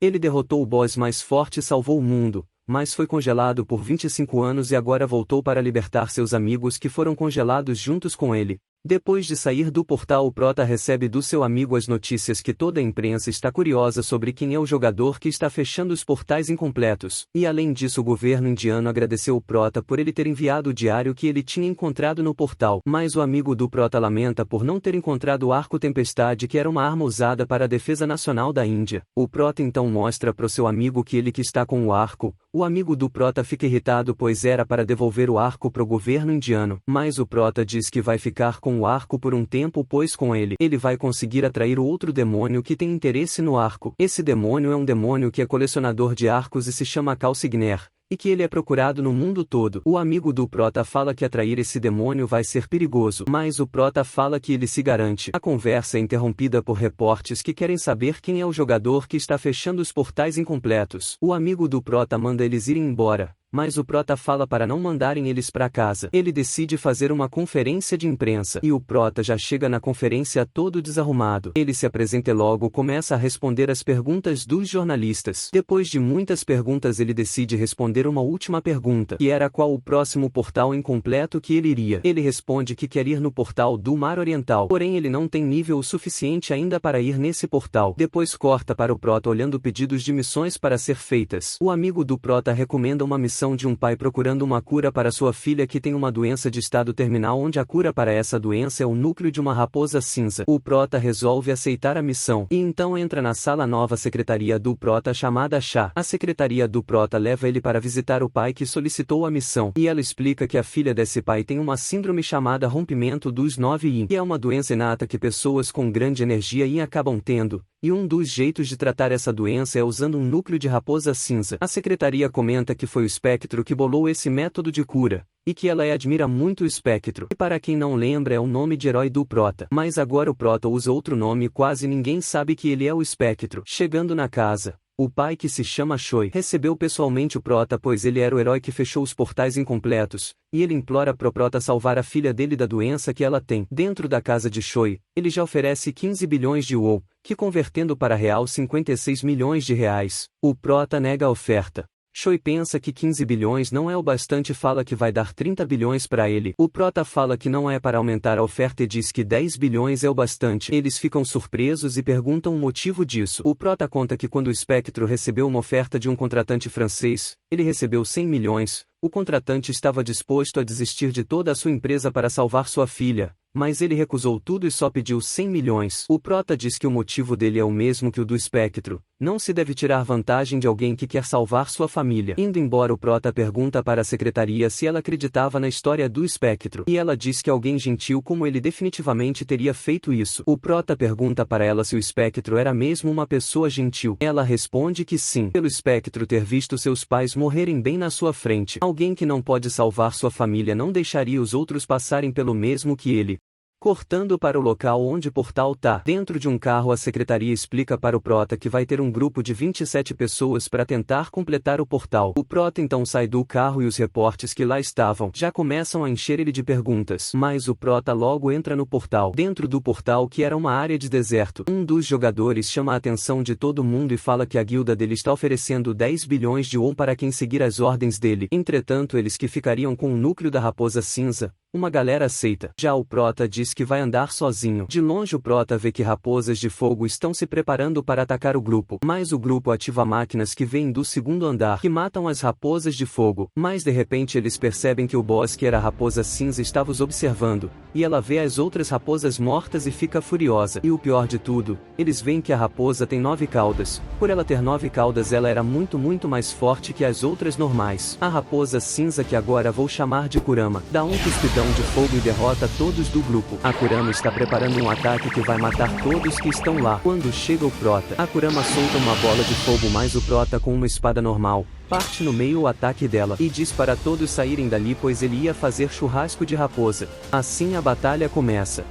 Ele derrotou o boss mais forte e salvou o mundo, mas foi congelado por 25 anos e agora voltou para libertar seus amigos que foram congelados juntos com ele. Depois de sair do portal, o Prota recebe do seu amigo as notícias que toda a imprensa está curiosa sobre quem é o jogador que está fechando os portais incompletos. E além disso, o governo indiano agradeceu o Prota por ele ter enviado o diário que ele tinha encontrado no portal. Mas o amigo do Prota lamenta por não ter encontrado o arco Tempestade, que era uma arma usada para a defesa nacional da Índia. O Prota então mostra para o seu amigo que ele que está com o arco. O amigo do Prota fica irritado pois era para devolver o arco para o governo indiano. Mas o Prota diz que vai ficar com o arco por um tempo pois com ele vai conseguir atrair o outro demônio que tem interesse no arco. Esse demônio é um demônio que é colecionador de arcos e se chama Calcigner, e que ele é procurado no mundo todo. O amigo do Prota fala que atrair esse demônio vai ser perigoso, mas o Prota fala que ele se garante. A conversa é interrompida por repórteres que querem saber quem é o jogador que está fechando os portais incompletos. O amigo do Prota manda eles irem embora, mas o Prota fala para não mandarem eles para casa. Ele decide fazer uma conferência de imprensa, e o Prota já chega na conferência todo desarrumado. Ele se apresenta e logo começa a responder as perguntas dos jornalistas. Depois de muitas perguntas, ele decide responder uma última pergunta, que era qual o próximo portal incompleto que ele iria. Ele responde que quer ir no portal do Mar Oriental, porém ele não tem nível o suficiente ainda para ir nesse portal. Depois corta para o Prota olhando pedidos de missões para ser feitas. O amigo do Prota recomenda uma missão de um pai procurando uma cura para sua filha que tem uma doença de estado terminal, onde a cura para essa doença é o núcleo de uma raposa cinza. O Prota resolve aceitar a missão, e então entra na sala nova secretaria do Prota chamada Chá. A secretaria do Prota leva ele para visitar o pai que solicitou a missão, e ela explica que a filha desse pai tem uma síndrome chamada rompimento dos 9 Yin, que é uma doença inata que pessoas com grande energia Yin acabam tendo, e um dos jeitos de tratar essa doença é usando um núcleo de raposa cinza. A secretaria comenta que foi o Espectro que bolou esse método de cura, e que ela admira muito o Espectro. E para quem não lembra, é o nome de herói do Prota. Mas agora o Prota usa outro nome e quase ninguém sabe que ele é o Espectro. Chegando na casa, o pai, que se chama Choi, recebeu pessoalmente o Prota pois ele era o herói que fechou os portais incompletos, e ele implora pro Prota salvar a filha dele da doença que ela tem. Dentro da casa de Choi, ele já oferece 15 bilhões de won, que convertendo para real 56 milhões de reais. O Prota nega a oferta. Choi pensa que 15 bilhões não é o bastante e fala que vai dar 30 bilhões para ele. O Prota fala que não é para aumentar a oferta e diz que 10 bilhões é o bastante. Eles ficam surpresos e perguntam o motivo disso. O Prota conta que quando o Espectro recebeu uma oferta de um contratante francês, ele recebeu 100 milhões. O contratante estava disposto a desistir de toda a sua empresa para salvar sua filha, mas ele recusou tudo e só pediu 100 milhões. O Prota diz que o motivo dele é o mesmo que o do Espectro. Não se deve tirar vantagem de alguém que quer salvar sua família. Indo embora, o Prota pergunta para a secretaria se ela acreditava na história do Espectro, e ela diz que alguém gentil como ele definitivamente teria feito isso. O Prota pergunta para ela se o Espectro era mesmo uma pessoa gentil. Ela responde que sim, pelo Espectro ter visto seus pais morrerem bem na sua frente. Alguém que não pode salvar sua família não deixaria os outros passarem pelo mesmo que ele. Cortando para o local onde o portal tá. Dentro de um carro, a secretaria explica para o Prota que vai ter um grupo de 27 pessoas para tentar completar o portal. O Prota então sai do carro e os repórteres que lá estavam já começam a encher ele de perguntas. Mas o Prota logo entra no portal. Dentro do portal, que era uma área de deserto, um dos jogadores chama a atenção de todo mundo e fala que a guilda dele está oferecendo 10 bilhões de won para quem seguir as ordens dele. Entretanto, eles que ficariam com o núcleo da raposa cinza, uma galera aceita. Já o Prota diz que vai andar sozinho. De longe, o Prota vê que raposas de fogo estão se preparando para atacar o grupo, mas o grupo ativa máquinas que vêm do segundo andar que matam as raposas de fogo. Mas de repente eles percebem que o boss, que era a raposa cinza, estava os observando, e ela vê as outras raposas mortas e fica furiosa. E o pior de tudo, eles veem que a raposa tem 9 caudas. Por ela ter 9 caudas, ela era muito mais forte que as outras normais. A raposa cinza, que agora vou chamar de Kurama, dá um cuspidão de fogo e derrota todos do grupo. A Kurama está preparando um ataque que vai matar todos que estão lá. Quando chega o Prota, a Kurama solta uma bola de fogo, mas o Prota, com uma espada normal, parte no meio o ataque dela e diz para todos saírem dali pois ele ia fazer churrasco de raposa. Assim a batalha começa.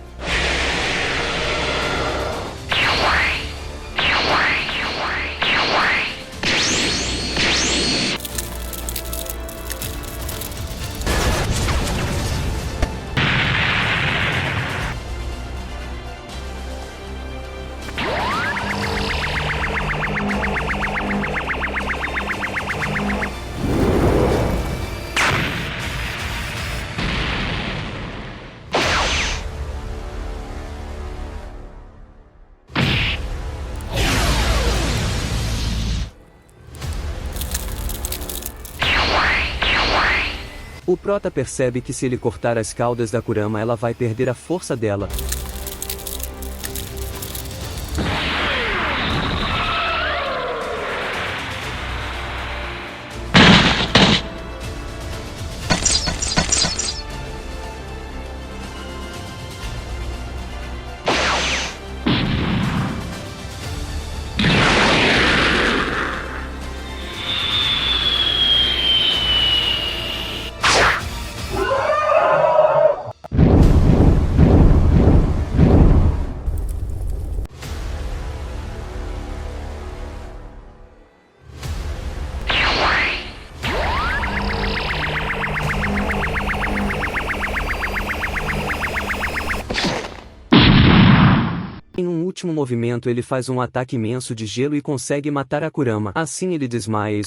O Prota percebe que se ele cortar as caudas da Kurama ela vai perder a força dela. Em um último movimento ele faz um ataque imenso de gelo e consegue matar a Kurama. Assim ele desmaia e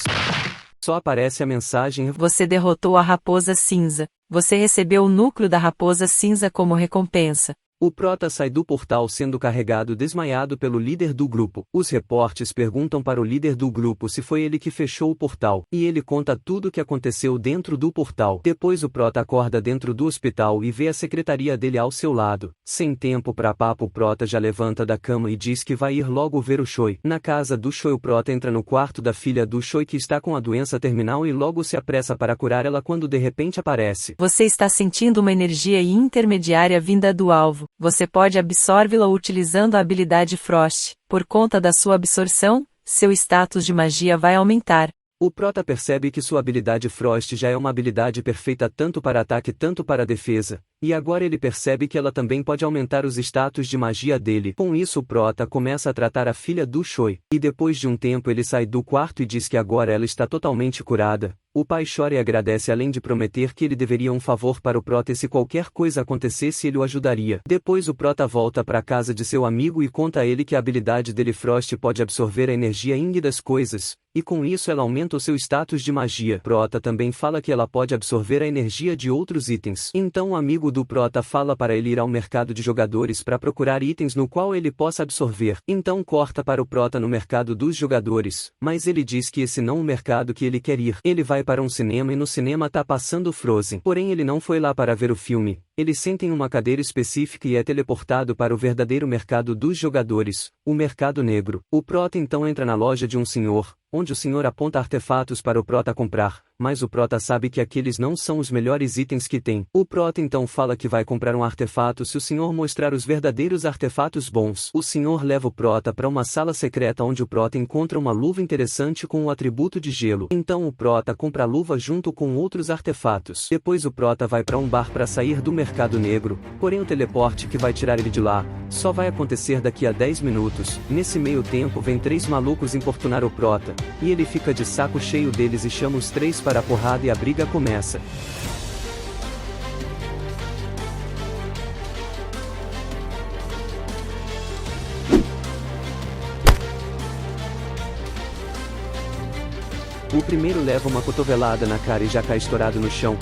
só aparece a mensagem: Você derrotou a Raposa Cinza. Você recebeu o núcleo da Raposa Cinza como recompensa. O Prota sai do portal sendo carregado desmaiado pelo líder do grupo. Os reportes perguntam para o líder do grupo se foi ele que fechou o portal, e ele conta tudo o que aconteceu dentro do portal. Depois o Prota acorda dentro do hospital e vê a secretaria dele ao seu lado. Sem tempo para papo, o Prota já levanta da cama e diz que vai ir logo ver o Choi. Na casa do Choi, o Prota entra no quarto da filha do Choi que está com a doença terminal e logo se apressa para curar ela quando de repente aparece. Você está sentindo uma energia intermediária vinda do alvo. Você pode absorvê-la utilizando a habilidade Frost. Por conta da sua absorção, seu status de magia vai aumentar. O Prota percebe que sua habilidade Frost já é uma habilidade perfeita tanto para ataque tanto para defesa, e agora ele percebe que ela também pode aumentar os status de magia dele. Com isso o Prota começa a tratar a filha do Choi, e depois de um tempo ele sai do quarto e diz que agora ela está totalmente curada. O pai chora e agradece além de prometer que ele deveria um favor para o Prota e se qualquer coisa acontecesse ele o ajudaria. Depois o Prota volta para a casa de seu amigo e conta a ele que a habilidade dele Frost pode absorver a energia Yin das coisas, e com isso ela aumenta o seu status de magia. Prota também fala que ela pode absorver a energia de outros itens. Então o amigo do Prota fala para ele ir ao mercado de jogadores para procurar itens no qual ele possa absorver. Então corta para o Prota no mercado dos jogadores, mas ele diz que esse não é o mercado que ele quer ir. Ele vai para um cinema e no cinema tá passando Frozen. Porém ele não foi lá para ver o filme. Ele senta em uma cadeira específica e é teleportado para o verdadeiro mercado dos jogadores, o mercado negro. O Prota então entra na loja de um senhor, onde o senhor aponta artefatos para o Prota comprar, mas o Prota sabe que aqueles não são os melhores itens que tem. O Prota então fala que vai comprar um artefato se o senhor mostrar os verdadeiros artefatos bons. O senhor leva o Prota para uma sala secreta onde o Prota encontra uma luva interessante com o atributo de gelo. Então o Prota compra a luva junto com outros artefatos. Depois o Prota vai para um bar para sair do mercado negro, porém o teleporte que vai tirar ele de lá só vai acontecer daqui a 10 minutos. Nesse meio tempo vem 3 malucos importunar o Prota, e ele fica de saco cheio deles e chama os 3 para a porrada e a briga começa. O primeiro leva uma cotovelada na cara e já cai estourado no chão.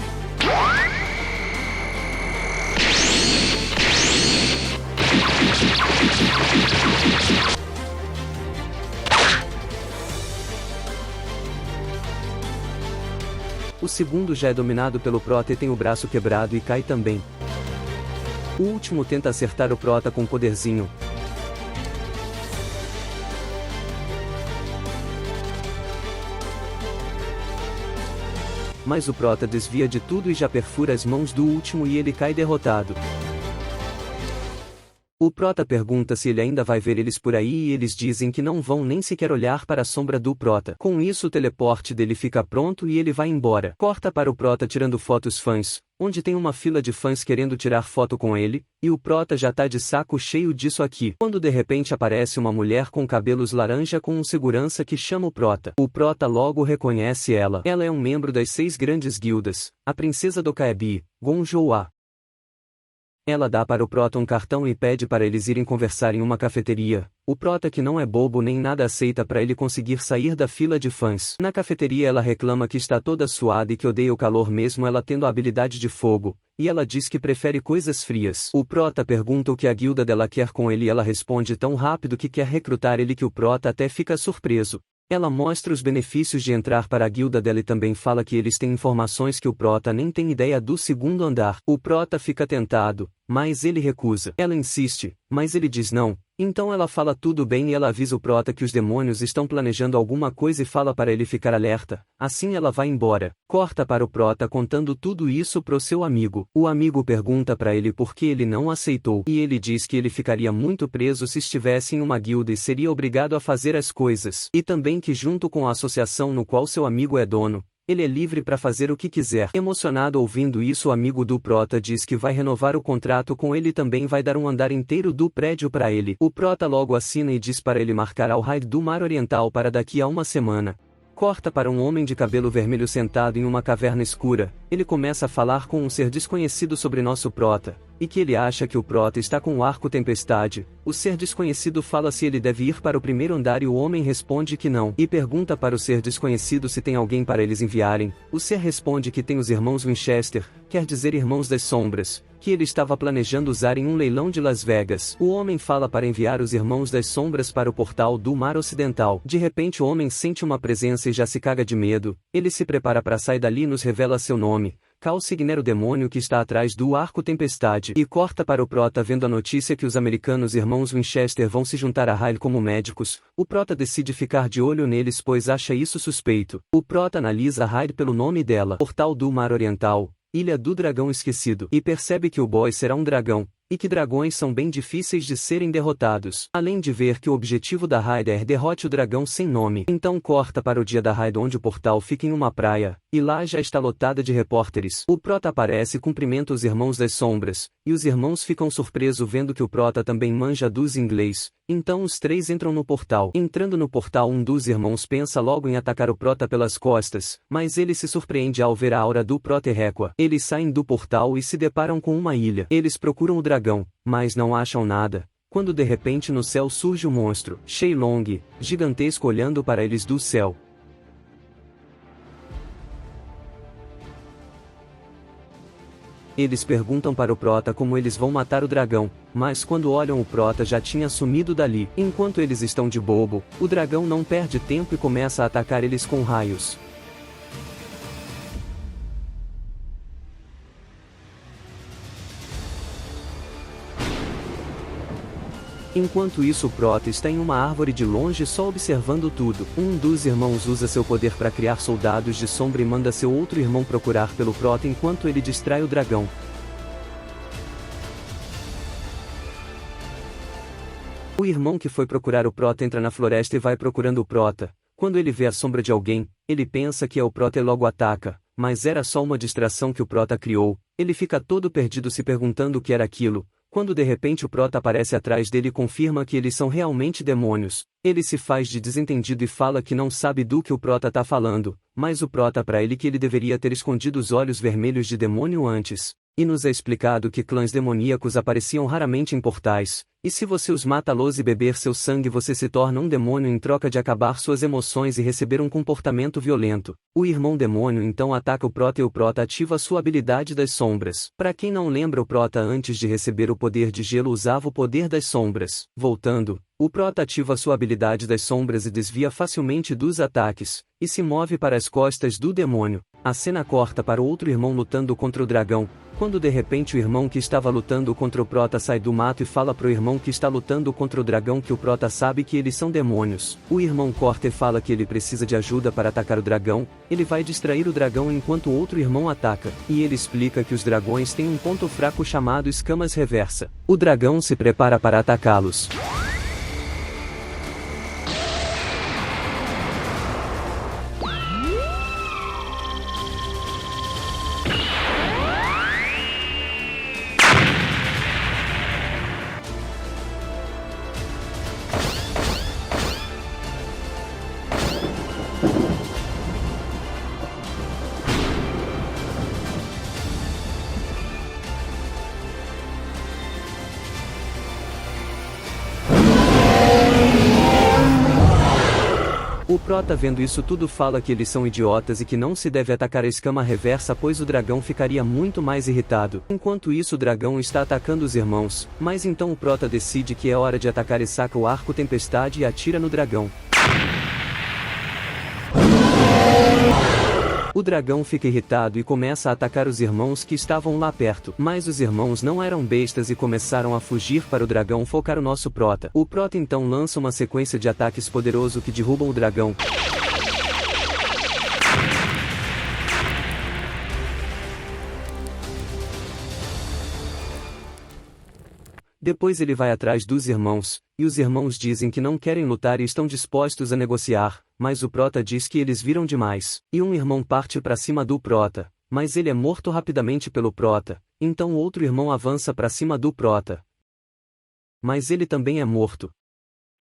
O segundo já é dominado pelo Prota e tem o braço quebrado e cai também. O último tenta acertar o Prota com um poderzinho. Mas o Prota desvia de tudo e já perfura as mãos do último e ele cai derrotado. O Prota pergunta se ele ainda vai ver eles por aí e eles dizem que não vão nem sequer olhar para a sombra do Prota. Com isso o teleporte dele fica pronto e ele vai embora. Corta para o Prota tirando fotos fãs, onde tem uma fila de fãs querendo tirar foto com ele, e o Prota já tá de saco cheio disso aqui. Quando de repente aparece uma mulher com cabelos laranja com um segurança que chama o Prota. O Prota logo reconhece ela. Ela é um membro das 6 grandes guildas, a princesa do Kaebi, Gonjoa. Ela dá para o Prota um cartão e pede para eles irem conversar em uma cafeteria. O Prota, que não é bobo nem nada, aceita para ele conseguir sair da fila de fãs. Na cafeteria ela reclama que está toda suada e que odeia o calor mesmo ela tendo a habilidade de fogo, e ela diz que prefere coisas frias. O Prota pergunta o que a guilda dela quer com ele e ela responde tão rápido que quer recrutar ele que o Prota até fica surpreso. Ela mostra os benefícios de entrar para a guilda dela e também fala que eles têm informações que o Prota nem tem ideia do segundo andar. O Prota fica tentado, mas ele recusa. Ela insiste, mas ele diz não. Então ela fala tudo bem e ela avisa o Prota que os demônios estão planejando alguma coisa e fala para ele ficar alerta. Assim ela vai embora. Corta para o Prota contando tudo isso pro seu amigo. O amigo pergunta para ele por que ele não aceitou e ele diz que ele ficaria muito preso se estivesse em uma guilda e seria obrigado a fazer as coisas. E também que junto com a associação no qual seu amigo é dono, ele é livre para fazer o que quiser. Emocionado ouvindo isso, o amigo do Prota diz que vai renovar o contrato com ele e também vai dar um andar inteiro do prédio para ele. O Prota logo assina e diz para ele marcar ao raid do Mar Oriental para daqui a uma semana. Corta para um homem de cabelo vermelho sentado em uma caverna escura. Ele começa a falar com um ser desconhecido sobre nosso Prota, e que ele acha que o Prota está com o arco tempestade. O ser desconhecido fala se ele deve ir para o primeiro andar e o homem responde que não, e pergunta para o ser desconhecido se tem alguém para eles enviarem. O ser responde que tem os irmãos Winchester, quer dizer Irmãos das Sombras, que ele estava planejando usar em um leilão de Las Vegas. O homem fala para enviar os Irmãos das Sombras para o portal do Mar Ocidental. De repente o homem sente uma presença e já se caga de medo. Ele se prepara para sair dali e nos revela seu nome. Cal Signer, o demônio que está atrás do arco tempestade, e corta para o Prota vendo a notícia que os americanos irmãos Winchester vão se juntar a Hyde como médicos. O Prota decide ficar de olho neles pois acha isso suspeito. O Prota analisa a Hyde pelo nome dela, Portal do Mar Oriental, Ilha do Dragão Esquecido, e percebe que o boy será um dragão, e que dragões são bem difíceis de serem derrotados. Além de ver que o objetivo da Hyde é derrote o dragão sem nome. Então corta para o dia da Hyde onde o portal fica em uma praia, e lá já está lotada de repórteres. O Prota aparece e cumprimenta os Irmãos das Sombras, e os irmãos ficam surpresos vendo que o Prota também manja dos inglês. Então os três entram no portal. Entrando no portal, um dos irmãos pensa logo em atacar o Prota pelas costas, mas ele se surpreende ao ver a aura do Prota e Requa. Eles saem do portal e se deparam com uma ilha. Eles procuram o dragão, mas não acham nada, quando de repente no céu surge o monstro, Shenlong, gigantesco olhando para eles do céu. Eles perguntam para o Prota como eles vão matar o dragão, mas quando olham o Prota já tinha sumido dali. Enquanto eles estão de bobo, o dragão não perde tempo e começa a atacar eles com raios. Enquanto isso o Prota está em uma árvore de longe só observando tudo. Um dos irmãos usa seu poder para criar soldados de sombra e manda seu outro irmão procurar pelo Prota enquanto ele distrai o dragão. O irmão que foi procurar o Prota entra na floresta e vai procurando o Prota. Quando ele vê a sombra de alguém, ele pensa que é o Prota e logo ataca, mas era só uma distração que o Prota criou. Ele fica todo perdido se perguntando o que era aquilo. Quando de repente o Prota aparece atrás dele e confirma que eles são realmente demônios, ele se faz de desentendido e fala que não sabe do que o Prota tá falando, mas o Prota para ele que ele deveria ter escondido os olhos vermelhos de demônio antes. E nos é explicado que clãs demoníacos apareciam raramente em portais, e se você os mata-los e beber seu sangue você se torna um demônio em troca de acabar suas emoções e receber um comportamento violento. O irmão demônio então ataca o Prota e o Prota ativa sua habilidade das sombras. Para quem não lembra, o Prota antes de receber o poder de gelo usava o poder das sombras. Voltando, o Prota ativa sua habilidade das sombras e desvia facilmente dos ataques, e se move para as costas do demônio. A cena corta para o outro irmão lutando contra o dragão, quando de repente o irmão que estava lutando contra o Prota sai do mato e fala pro irmão que está lutando contra o dragão que o Prota sabe que eles são demônios. O irmão corta e fala que ele precisa de ajuda para atacar o dragão. Ele vai distrair o dragão enquanto o outro irmão ataca, e ele explica que os dragões têm um ponto fraco chamado escamas reversa. O dragão se prepara para atacá-los. O Prota vendo isso tudo fala que eles são idiotas e que não se deve atacar a escama reversa pois o dragão ficaria muito mais irritado. Enquanto isso o dragão está atacando os irmãos, mas então o Prota decide que é hora de atacar e saca o arco tempestade e atira no dragão. O dragão fica irritado e começa a atacar os irmãos que estavam lá perto. Mas os irmãos não eram bestas e começaram a fugir para o dragão focar o nosso prota. O prota então lança uma sequência de ataques poderoso que derrubam o dragão. Depois ele vai atrás dos irmãos, e os irmãos dizem que não querem lutar e estão dispostos a negociar, mas o prota diz que eles viram demais. E um irmão parte para cima do prota, mas ele é morto rapidamente pelo prota, então o outro irmão avança para cima do prota. Mas ele também é morto.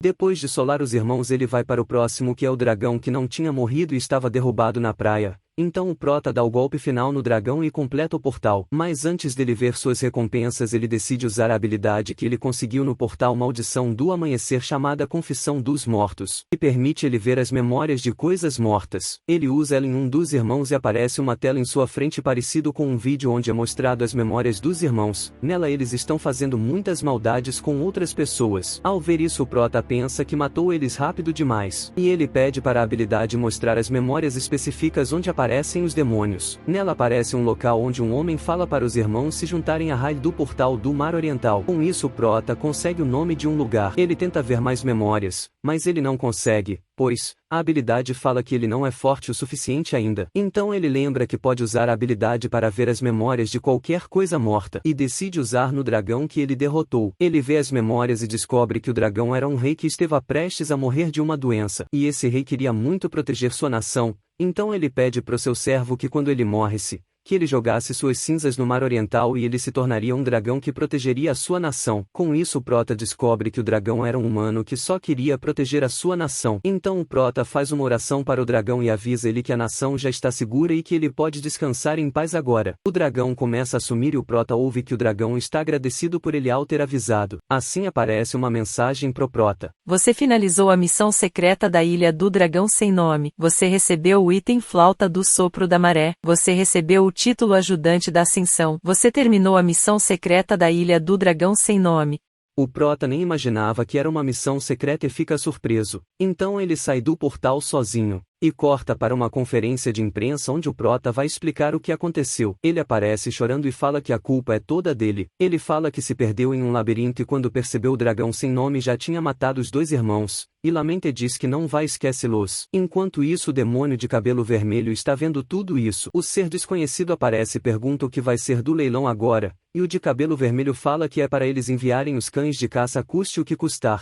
Depois de solar os irmãos ele vai para o próximo que é o dragão que não tinha morrido e estava derrubado na praia. Então o prota dá o golpe final no dragão e completa o portal. Mas antes dele ver suas recompensas ele decide usar a habilidade que ele conseguiu no portal Maldição do Amanhecer chamada Confissão dos Mortos, que permite ele ver as memórias de coisas mortas. Ele usa ela em um dos irmãos e aparece uma tela em sua frente parecido com um vídeo onde é mostrado as memórias dos irmãos. Nela eles estão fazendo muitas maldades com outras pessoas. Ao ver isso o prota pensa que matou eles rápido demais. E ele pede para a habilidade mostrar as memórias específicas onde aparecem os demônios. Nela aparece um local onde um homem fala para os irmãos se juntarem à raid do portal do Mar Oriental. Com isso o prota consegue o nome de um lugar. Ele tenta ver mais memórias, mas ele não consegue, pois a habilidade fala que ele não é forte o suficiente ainda. Então ele lembra que pode usar a habilidade para ver as memórias de qualquer coisa morta, e decide usar no dragão que ele derrotou. Ele vê as memórias e descobre que o dragão era um rei que esteve prestes a morrer de uma doença, e esse rei queria muito proteger sua nação. Então ele pede pro seu servo que quando ele morresse, que ele jogasse suas cinzas no Mar Oriental e ele se tornaria um dragão que protegeria a sua nação. Com isso o prota descobre que o dragão era um humano que só queria proteger a sua nação. Então o prota faz uma oração para o dragão e avisa ele que a nação já está segura e que ele pode descansar em paz agora. O dragão começa a sumir e o prota ouve que o dragão está agradecido por ele ao ter avisado. Assim aparece uma mensagem pro prota. Você finalizou a missão secreta da Ilha do Dragão Sem Nome. Você recebeu o item Flauta do Sopro da Maré. Você recebeu o título Ajudante da Ascensão. Você terminou a missão secreta da Ilha do Dragão Sem Nome. O prota nem imaginava que era uma missão secreta e fica surpreso. Então ele sai do portal sozinho, e corta para uma conferência de imprensa onde o prota vai explicar o que aconteceu. Ele aparece chorando e fala que a culpa é toda dele. Ele fala que se perdeu em um labirinto e quando percebeu o dragão sem nome já tinha matado os dois irmãos, e lamenta e diz que não vai esquece-los. Enquanto isso o demônio de cabelo vermelho está vendo tudo isso. O ser desconhecido aparece e pergunta o que vai ser do leilão agora, e o de cabelo vermelho fala que é para eles enviarem os cães de caça custe o que custar.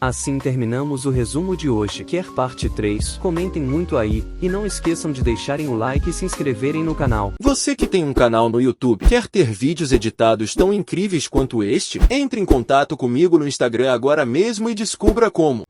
Assim terminamos o resumo de hoje. Quer parte 3? Comentem muito aí, e não esqueçam de deixarem o like e se inscreverem no canal. Você que tem um canal no YouTube, quer ter vídeos editados tão incríveis quanto este? Entre em contato comigo no Instagram agora mesmo e descubra como.